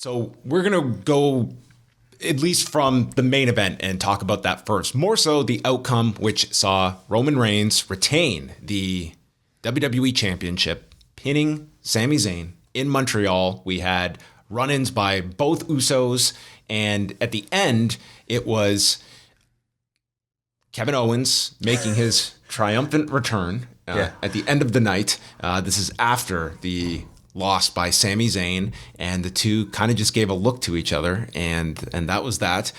So we're going to go at least from the main event and talk about that first. More so the outcome, which saw Roman Reigns retain the WWE Championship, pinning Sami Zayn in Montreal. We had run-ins by both Usos, and at the end, it was Kevin Owens making his triumphant return at the end of the night. This is after the loss by Sami Zayn, and the two kind of just gave a look to each other, and that was that.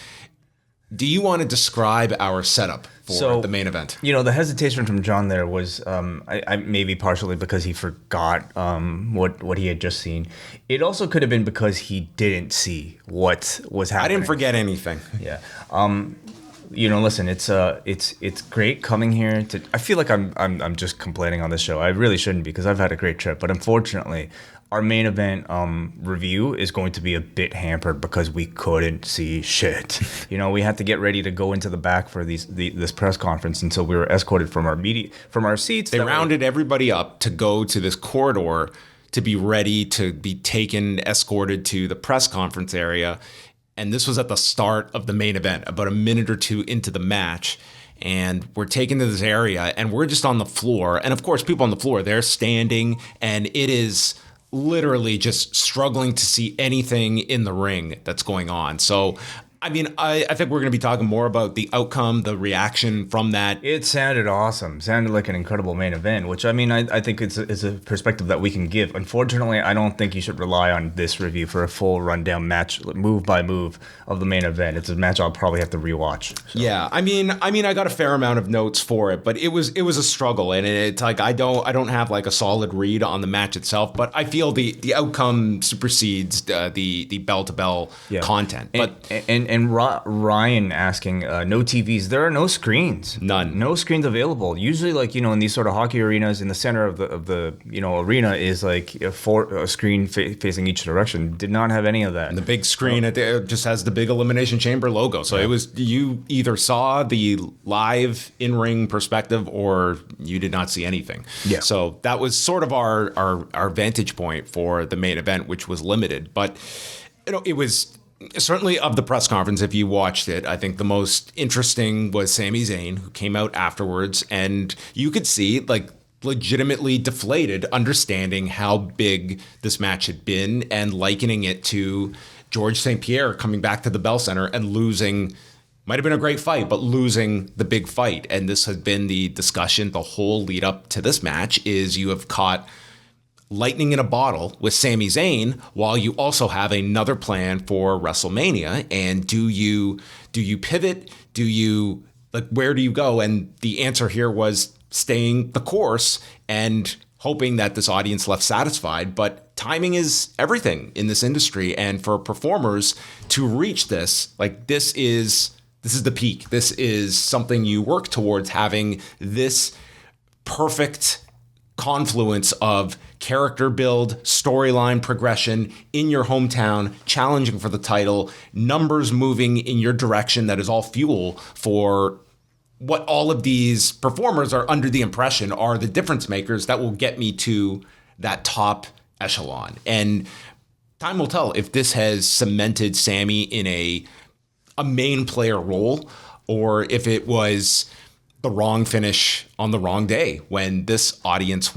Do you want to describe our setup for the main event? The hesitation from John there was I maybe partially because he forgot what he had just seen. It also could have been because he didn't see what was happening. I didn't forget anything. Yeah. Listen, it's great coming here to. I feel like I'm just complaining on this show. I really shouldn't, because I've had a great trip, but unfortunately, our main event review is going to be a bit hampered because we couldn't see shit. We had to get ready to go into the back for this press conference, and so we were escorted from our seats. They rounded everybody up to go to this corridor to be ready to be escorted to the press conference area. And this was at the start of the main event, about a minute or two into the match. And we're taken to this area, and we're just on the floor. And of course, people on the floor, they're standing, and it is literally just struggling to see anything in the ring that's going on. So, I think we're going to be talking more about the outcome, the reaction from that. It sounded awesome. Sounded like an incredible main event, which I think it's a perspective that we can give. Unfortunately, I don't think you should rely on this review for a full rundown match, move by move, of the main event. It's a match I'll probably have to rewatch. So. Yeah, I got a fair amount of notes for it, but it was a struggle, and it's like I don't have like a solid read on the match itself, but I feel the outcome supersedes the bell to bell content. And Ryan asking, no TVs. There are no screens. None. No screens available. Usually, in these sort of hockey arenas, in the center of the arena is like a screen facing each direction. Did not have any of that. And the big screen just has the big Elimination Chamber logo. So it was, you either saw the live in-ring perspective or you did not see anything. Yeah. So that was sort of our vantage point for the main event, which was limited. But it was certainly, of the press conference, if you watched it, I think the most interesting was Sami Zayn, who came out afterwards, and you could see legitimately deflated, understanding how big this match had been and likening it to George St. Pierre coming back to the Bell Center and losing. Might have been a great fight, but losing the big fight. And this has been the discussion, the whole lead up to this match, is you have caught lightning in a bottle with Sami Zayn, while you also have another plan for WrestleMania. And do you pivot? Where do you go? And the answer here was staying the course and hoping that this audience left satisfied. But timing is everything in this industry. And for performers to reach this, this is the peak. This is something you work towards, having this perfect confluence of character build, storyline progression in your hometown, challenging for the title, numbers moving in your direction. That is all fuel for what all of these performers are under the impression are the difference makers that will get me to that top echelon. And time will tell if this has cemented Sami in a main player role, or if it was the wrong finish on the wrong day, when this audience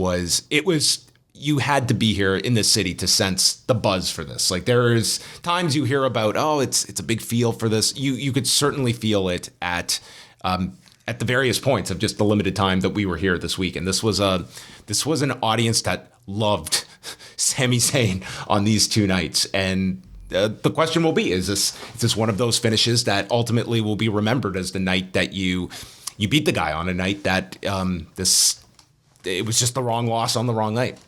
you had to be here in this city to sense the buzz for this. There's times you hear about, it's a big feel for this. You could certainly feel it at the various points of just the limited time that we were here this week. And this was an audience that loved Sami Zayn on these two nights. And the question will be, is this one of those finishes that ultimately will be remembered as the night that you beat the guy, on a night that it was just the wrong loss on the wrong night?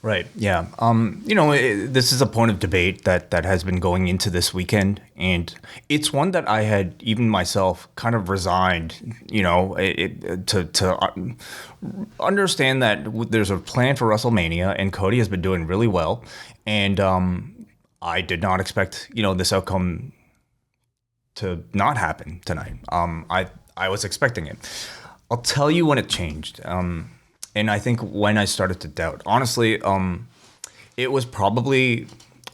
Right. Yeah. This is a point of debate that has been going into this weekend, and it's one that I had even myself kind of resigned, to understand that there's a plan for WrestleMania, and Cody has been doing really well, and I did not expect this outcome to not happen tonight. I was expecting it. I'll tell you when it changed. And I think when I started to doubt, honestly, it was probably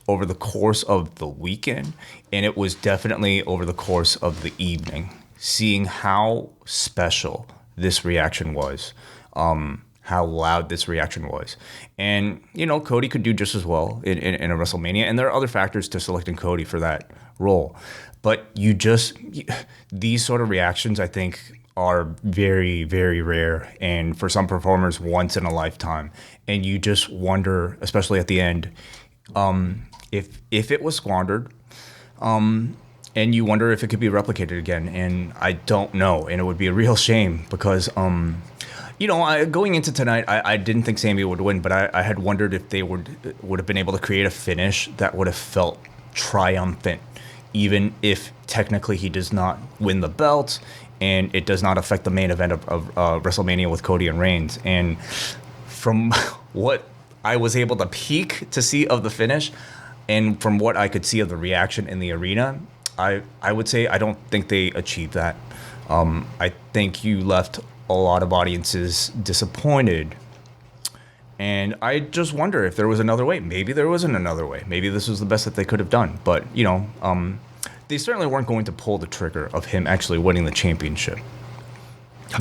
over the course of the weekend, and it was definitely over the course of the evening, seeing how special this reaction was, how loud this reaction was. And, Cody could do just as well in a WrestleMania, and there are other factors to selecting Cody for that role. But these sort of reactions, I think, are very, very rare, and for some performers, once in a lifetime. And you just wonder, especially at the end, if it was squandered, and you wonder if it could be replicated again. And I don't know, and it would be a real shame because, going into tonight, I didn't think Sami would win, but I had wondered if they would have been able to create a finish that would have felt triumphant, even if technically he does not win the belt and it does not affect the main event of WrestleMania with Cody and Reigns. And from what I was able to peek to see of the finish, and from what I could see of the reaction in the arena, I would say I don't think they achieved that. I think you left a lot of audiences disappointed. And I just wonder if there was another way. Maybe there wasn't another way. Maybe this was the best that they could have done. But, they certainly weren't going to pull the trigger of him actually winning the championship.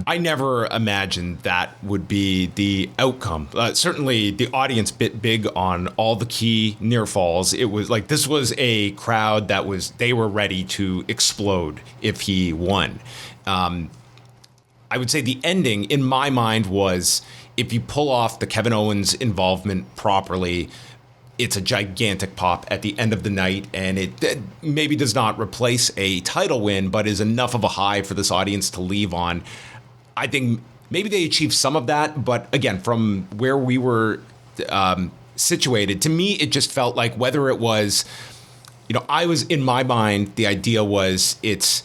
I never imagined that would be the outcome. Certainly, the audience bit big on all the key near falls. It was like this was a crowd they were ready to explode if he won. I would say the ending, in my mind, was if you pull off the Kevin Owens involvement properly, it's a gigantic pop at the end of the night, and it maybe does not replace a title win, but is enough of a high for this audience to leave on. I think maybe they achieved some of that, but again, from where we were situated, to me, it just felt like whether it was, I was in my mind, the idea was it's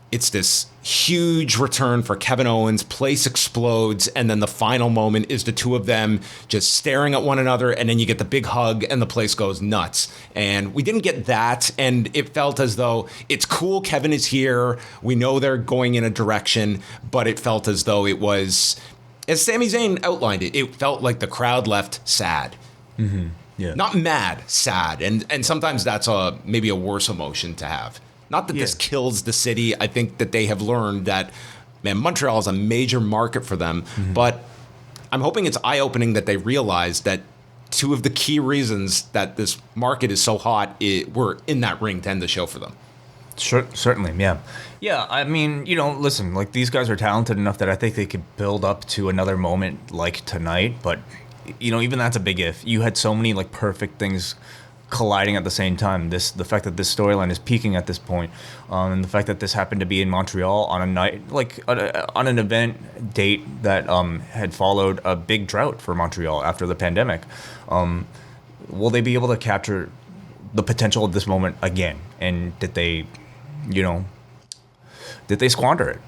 this huge return for Kevin Owens, place explodes, and then the final moment is the two of them just staring at one another, and then you get the big hug and the place goes nuts. And we didn't get that, and it felt as though it's cool Kevin is here, we know they're going in a direction, but it felt as though it was, as Sami Zayn outlined it felt like the crowd left sad. Mm-hmm. Yeah. Not mad, sad, and sometimes that's maybe a worse emotion to have. Not that this kills the city. I think that they have learned that, man, Montreal is a major market for them. Mm-hmm. But I'm hoping it's eye-opening that they realize that two of the key reasons that this market is so hot were in that ring to end the show for them. Sure, certainly, yeah. Yeah, I mean, listen, like these guys are talented enough that I think they could build up to another moment like tonight. But, even that's a big if. You had so many like perfect things colliding at the same time. The fact that this storyline is peaking at this point, and the fact that this happened to be in Montreal on a night on an event date that had followed a big drought for Montreal after the pandemic. Will they be able to capture the potential of this moment again? And did they squander it?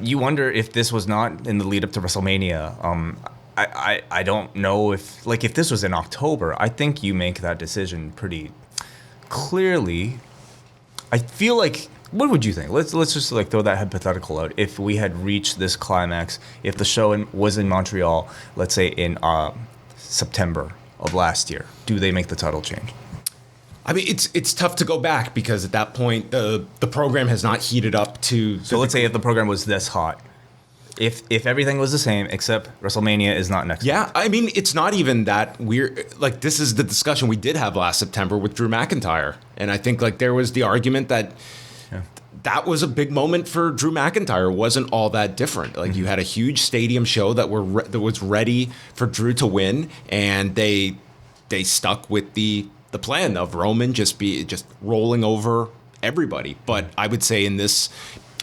You wonder if this was not in the lead up to WrestleMania. I don't know if this was in October, I think you make that decision pretty clearly. I feel like, what would you think? Let's just throw that hypothetical out. If we had reached this climax, if the show was in Montreal, let's say in September of last year, do they make the title change? I mean, it's tough to go back because at that point the program has not heated up to. So let's say if the program was this hot. If everything was the same, except WrestleMania is not next month. I mean, it's not even that weird. Like, this is the discussion we did have last September with Drew McIntyre. And I think, there was the argument that that was a big moment for Drew McIntyre. It wasn't all that different. Like, you had a huge stadium show that was ready for Drew to win, and they stuck with the plan of Roman just rolling over everybody. But I would say in this,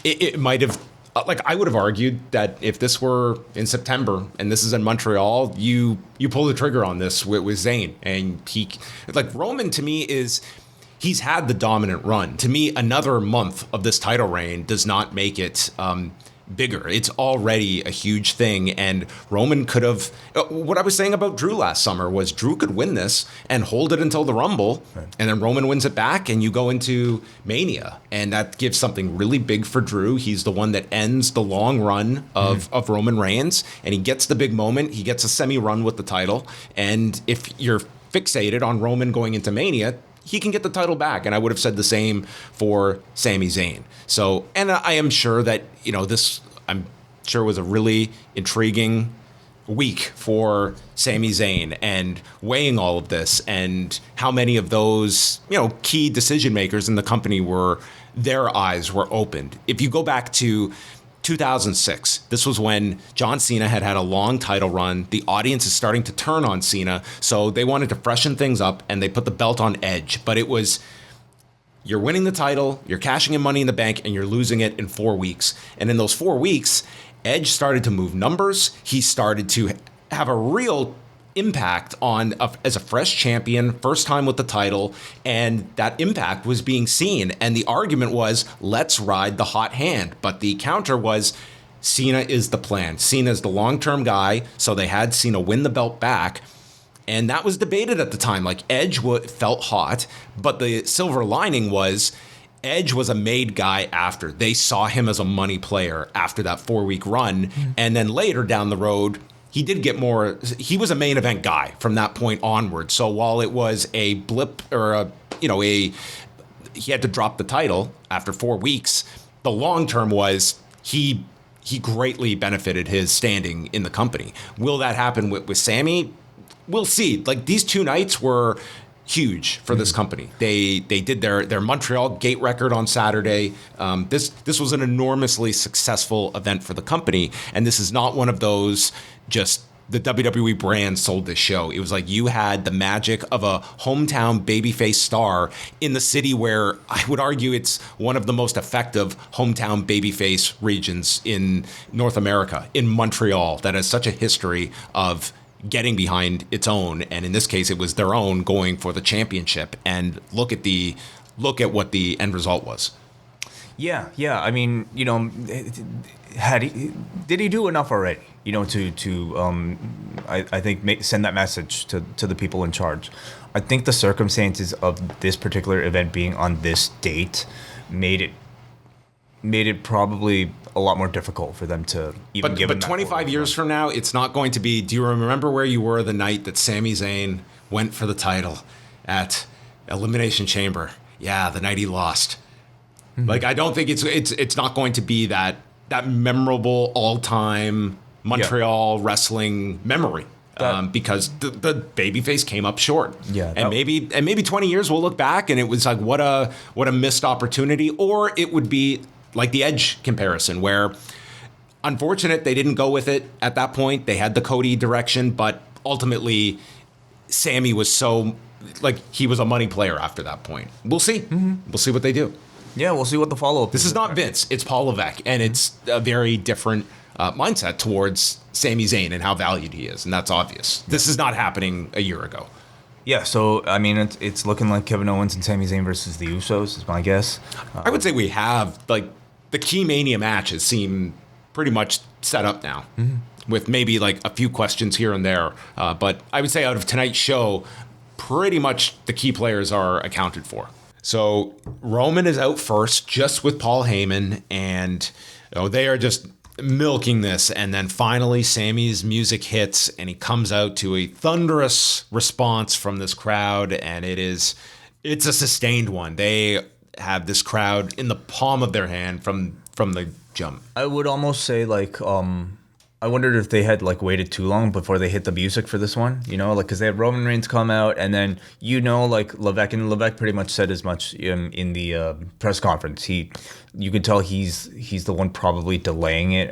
it might have... I would have argued that if this were in September and this is in Montreal, you pull the trigger on this with Zayn. And Roman to me he's had the dominant run. To me, another month of this title reign does not make it bigger. It's already a huge thing. And Roman could have, what I was saying about Drew last summer was Drew could win this and hold it until the Rumble. Right. And then Roman wins it back and you go into Mania. And that gives something really big for Drew. He's the one that ends the long run of Roman Reigns. And he gets the big moment. He gets a semi-run with the title. And if you're fixated on Roman going into Mania, he can get the title back. And I would have said the same for Sami Zayn. So, and I am sure that, this, I'm sure was a really intriguing week for Sami Zayn, and weighing all of this and how many of those, key decision makers in the company their eyes were opened. If you go back to 2006, this was when John Cena had a long title run. The audience is starting to turn on Cena, so they wanted to freshen things up, and they put the belt on Edge. But it was, you're winning the title, you're cashing in Money in the Bank, and you're losing it in 4 weeks. And in those 4 weeks, Edge started to move numbers. He started to have a real impact as a fresh champion, first time with the title, and that impact was being seen. And the argument was, let's ride the hot hand. But the counter was, Cena is the plan. Cena is the long-term guy, so they had Cena win the belt back. And that was debated at the time. Like, Edge felt hot, but the silver lining was Edge was a made guy after. They saw him as a money player after that 4-week run. And then later down the road, he did get more. He was a main event guy from that point onward. So while it was a blip or he had to drop the title after 4 weeks, the long term was he greatly benefited his standing in the company. Will that happen with Sami? We'll see. Like, these 2 nights were huge for this company. They did their Montreal gate record on Saturday. This was an enormously successful event for the company, and this is not one of those just the WWE brand sold this show. It was like you had the magic of a hometown babyface star in the city where I would argue it's one of the most effective hometown babyface regions in North America, in Montreal, that has such a history of getting behind its own, and in this case it was their own, going for the championship. And look at what the end result was. Yeah. I mean, did he do enough already? I think send that message to the people in charge. I think the circumstances of this particular event being on this date made it probably a lot more difficult for them to even give him that. But 25 years from now, it's not going to be, do you remember where you were the night that Sami Zayn went for the title at Elimination Chamber? Yeah, the night he lost. Mm-hmm. Like, I don't think it's not going to be that memorable all-time Montreal wrestling memory. Because the babyface came up short. Yeah, and maybe 20 years we'll look back and it was like, what a missed opportunity. Or it would be like the Edge comparison, where unfortunate they didn't go with it at that point. They had the Cody direction, but ultimately Sami was he was a money player after that point. We'll see. Mm-hmm. We'll see what they do. Yeah, we'll see what the follow-up This is not Vince. It's Paul Levesque, and it's a very different mindset towards Sami Zayn and how valued he is, and that's obvious. This is not happening a year ago. Yeah, so, I mean, it's looking like Kevin Owens and Sami Zayn versus the Usos is my guess. I would say we have, the key Mania matches seem pretty much set up now, with maybe, a few questions here and there. But I would say out of tonight's show, pretty much the key players are accounted for. So Roman is out first, just with Paul Heyman, and they are just milking this, and then finally Sami's music hits and he comes out to a thunderous response from this crowd, and it's a sustained one. They have this crowd in the palm of their hand from the jump. I would almost say I wondered if they had waited too long before they hit the music for this one, because they had Roman Reigns come out, and then Levesque pretty much said as much in the press conference. You could tell he's the one probably delaying it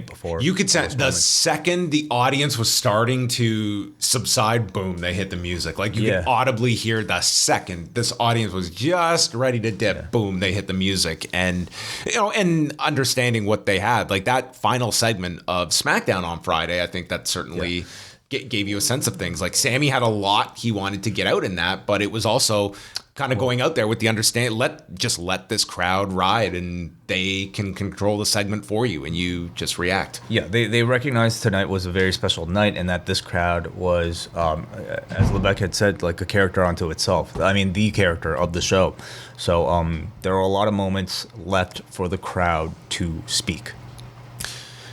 before. You could say the second the audience was starting to subside, boom, they hit the music. You could audibly hear the second this audience was just ready to dip, boom, they hit the music. And and understanding what they had, that final segment of SmackDown on Friday, I think that certainly gave you a sense of things. Sami had a lot he wanted to get out in that, but it was also kind of going out there with the understanding, let this crowd ride, and they can control the segment for you, and you just react. Yeah, they recognized tonight was a very special night, and that this crowd was, as Levesque had said, a character unto itself. I mean, the character of the show. So there are a lot of moments left for the crowd to speak.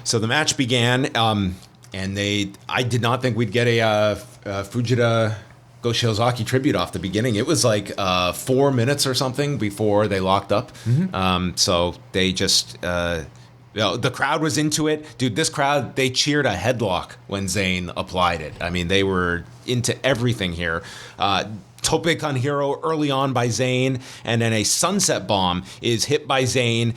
So the match began, and I did not think we'd get a Fujita Go Shiozaki tribute off the beginning. It was like 4 minutes or something before they locked up. So they just, the crowd was into it. Dude, this crowd, they cheered a headlock when Zayn applied it. I mean, they were into everything here. Tope Con Hero early on by Zayn, and then a sunset bomb is hit by Zayn,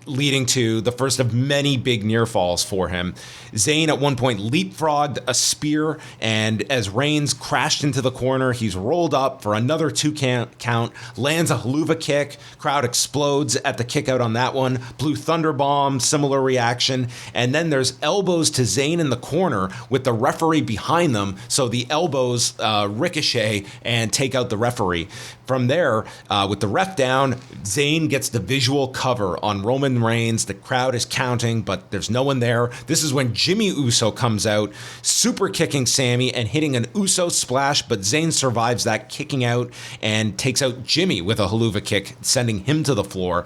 leading to the first of many big near falls for him. Zayn at one point leapfrogged a spear, and as Reigns crashed into the corner, he's rolled up for another 2 count, lands a haluva kick, crowd explodes at the kick out on that one, Blue Thunder Bomb, similar reaction, and then there's elbows to Zayn in the corner with the referee behind them, so the elbows ricochet and take out the referee. From there, with the ref down, Zayn gets the visual cover on Roman Reigns. The crowd is counting, but there's no one there. This is when Jimmy Uso comes out, super kicking Sami and hitting an Uso splash, but Zayn survives that, kicking out and takes out Jimmy with a haluva kick, sending him to the floor.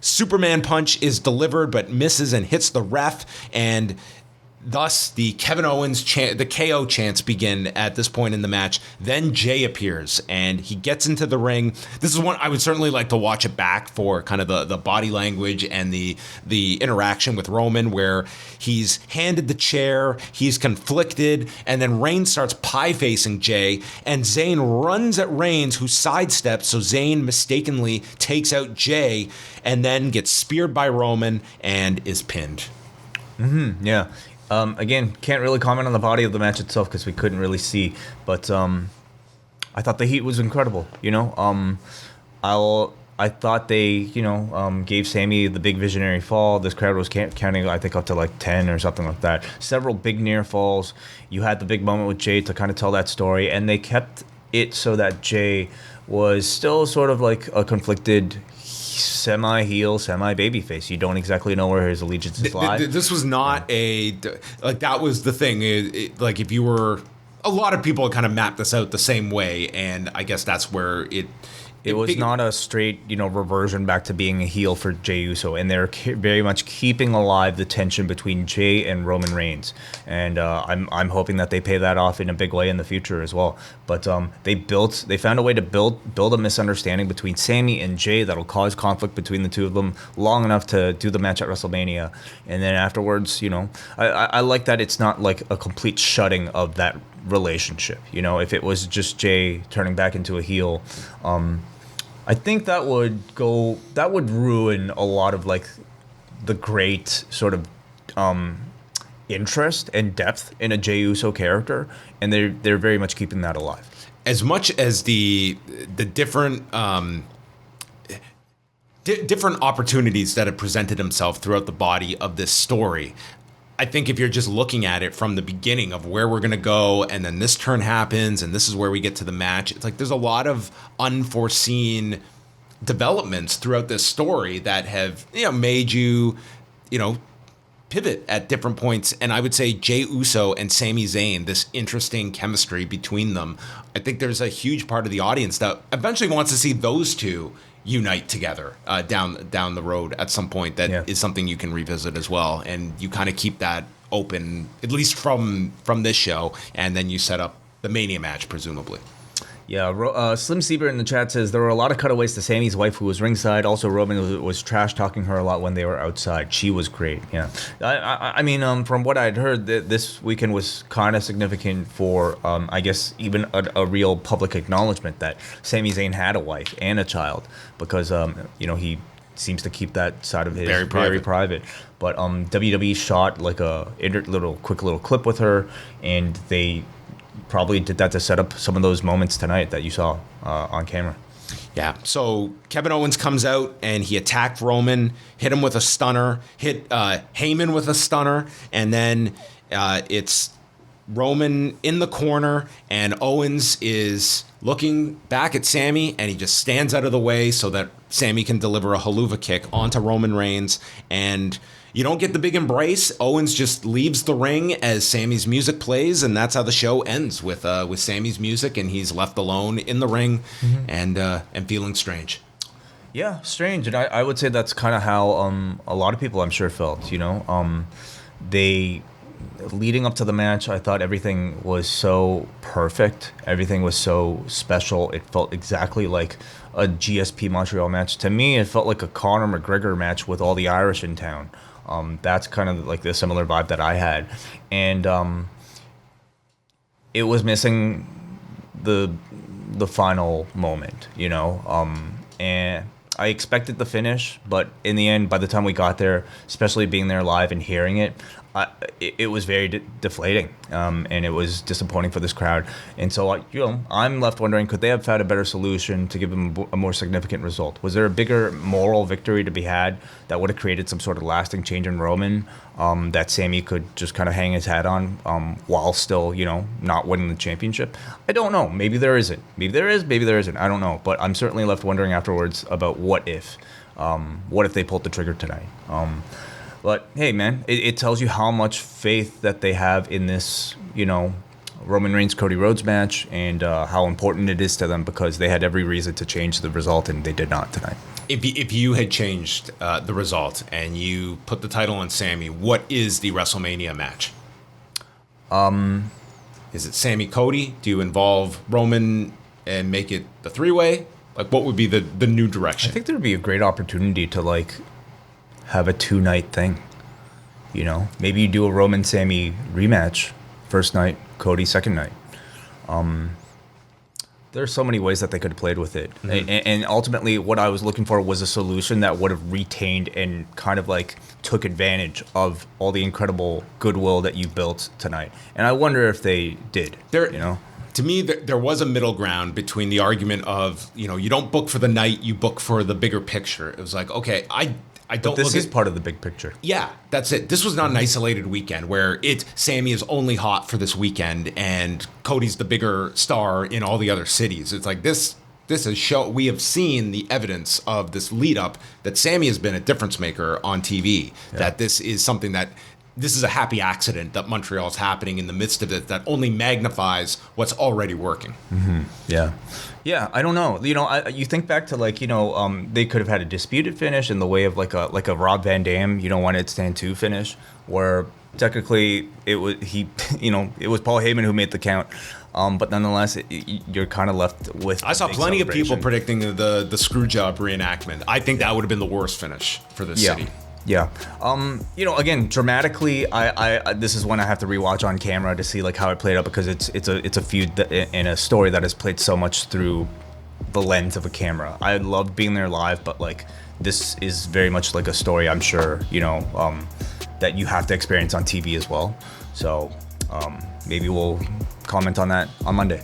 Superman punch is delivered, but misses and hits the ref, and thus, the Kevin Owens the KO chants begin at this point in the match. Then Jey appears, and he gets into the ring. This is one I would certainly like to watch it back for kind of the body language and the interaction with Roman, where he's handed the chair, he's conflicted, and then Reigns starts pie-facing Jey, and Zayn runs at Reigns, who sidesteps, so Zayn mistakenly takes out Jey, and then gets speared by Roman and is pinned. Yeah. Again, can't really comment on the body of the match itself because we couldn't really see, but I thought the heat was incredible. I thought they gave Sami the big visionary fall. This crowd was counting, I think, up to like 10 or something like that. Several big near falls. You had the big moment with Jey to kind of tell that story, and they kept it so that Jey was still sort of like a conflicted semi-heel, semi-babyface. You don't exactly know where his allegiances lie. This was not that was the thing. Like, if you were, a lot of people kind of mapped this out the same way, and I guess that's where it was not a straight, reversion back to being a heel for Jey Uso, and they're very much keeping alive the tension between Jey and Roman Reigns, and I'm hoping that they pay that off in a big way in the future as well. But they found a way to build a misunderstanding between Sami and Jey that'll cause conflict between the two of them long enough to do the match at WrestleMania, and then afterwards, I like that it's not like a complete shutting of that relationship. If it was just Jey turning back into a heel, I think that would ruin a lot of like the great sort of interest and depth in a Jey Uso character, and they're very much keeping that alive. As much as the different different opportunities that have presented himself throughout the body of this story, I think if you're just looking at it from the beginning of where we're going to go, and then this turn happens, and this is where we get to the match, it's like there's a lot of unforeseen developments throughout this story that have, made you, pivot at different points. And I would say Jey Uso and Sami Zayn, this interesting chemistry between them, I think there's a huge part of the audience that eventually wants to see those two unite together down the road at some point. That is something you can revisit as well, and you kind of keep that open, at least from this show, and then you set up the Mania match, presumably. Yeah, Slim Sieber in the chat says there were a lot of cutaways to Sammy's wife who was ringside. Also, Roman was trash talking her a lot when they were outside. She was great. Yeah, I mean, from what I'd heard, this weekend was kind of significant for, I guess, even a real public acknowledgement that Sami Zayn had a wife and a child, because he seems to keep that side of his very private. But WWE shot like a quick little clip with her, and they probably did that to set up some of those moments tonight that you saw on camera. Yeah, so Kevin Owens comes out and he attacked Roman, hit him with a stunner, hit Heyman with a stunner, and then it's Roman in the corner, and Owens is looking back at Sami, and he just stands out of the way so that Sami can deliver a haluva kick onto Roman Reigns, and you don't get the big embrace. Owens just leaves the ring as Sami's music plays, and that's how the show ends, with Sami's music, and he's left alone in the ring, and feeling strange. Yeah, strange, and I would say that's kind of how a lot of people, I'm sure, felt. leading up to the match, I thought everything was so perfect. Everything was so special. It felt exactly like a GSP Montreal match. To me, it felt like a Conor McGregor match with all the Irish in town. That's kind of like the similar vibe that I had. And it was missing the final moment, you know? And I expected the finish, but in the end, by the time we got there, especially being there live and hearing it, it was very deflating, and it was disappointing for this crowd. And so, I'm left wondering, could they have found a better solution to give them a more significant result? Was there a bigger moral victory to be had that would have created some sort of lasting change in Roman, that Sami could just kind of hang his hat on, while still, not winning the championship? I don't know. Maybe there isn't. Maybe there is. Maybe there isn't. I don't know. But I'm certainly left wondering afterwards about what if they pulled the trigger tonight. But hey, man, it tells you how much faith that they have in this, Roman Reigns Cody Rhodes match, and how important it is to them, because they had every reason to change the result and they did not tonight. If you had changed the result and you put the title on Sami, what is the WrestleMania match? Is it Sami Cody? Do you involve Roman and make it the three-way? Like, what would be the new direction? I think there would be a great opportunity to have a 2-night thing. Maybe you do a Roman Sami rematch, first night, Cody second night. There's so many ways that they could have played with it. Mm-hmm. And ultimately what I was looking for was a solution that would have retained and kind of took advantage of all the incredible goodwill that you built tonight. And I wonder if they did, To me, there was a middle ground between the argument of, you don't book for the night, you book for the bigger picture. It was like, okay, I don't. But this is part of the big picture. Yeah, that's it. This was not an isolated weekend where Sami is only hot for this weekend and Cody's the bigger star in all the other cities. It's like this is show. We have seen the evidence of this lead up that Sami has been a difference maker on TV. Yeah. That this is something that. This is a happy accident that Montreal's happening in the midst of it that only magnifies what's already working. Mm-hmm. Yeah. I don't know. You think back to they could have had a disputed finish in the way of like a Rob Van Dam, 1 Night Stand 2 finish, where technically it was it was Paul Heyman who made the count. But nonetheless, you're kind of left with. I saw plenty of people predicting the screw job reenactment. I think that would have been the worst finish for this city. Yeah. Again, dramatically, I this is one I have to rewatch on camera to see how it played out, because it's a feud and a story that has played so much through the lens of a camera. I loved being there live, but this is very much like a story, I'm sure, that you have to experience on TV as well. So maybe we'll comment on that on Monday.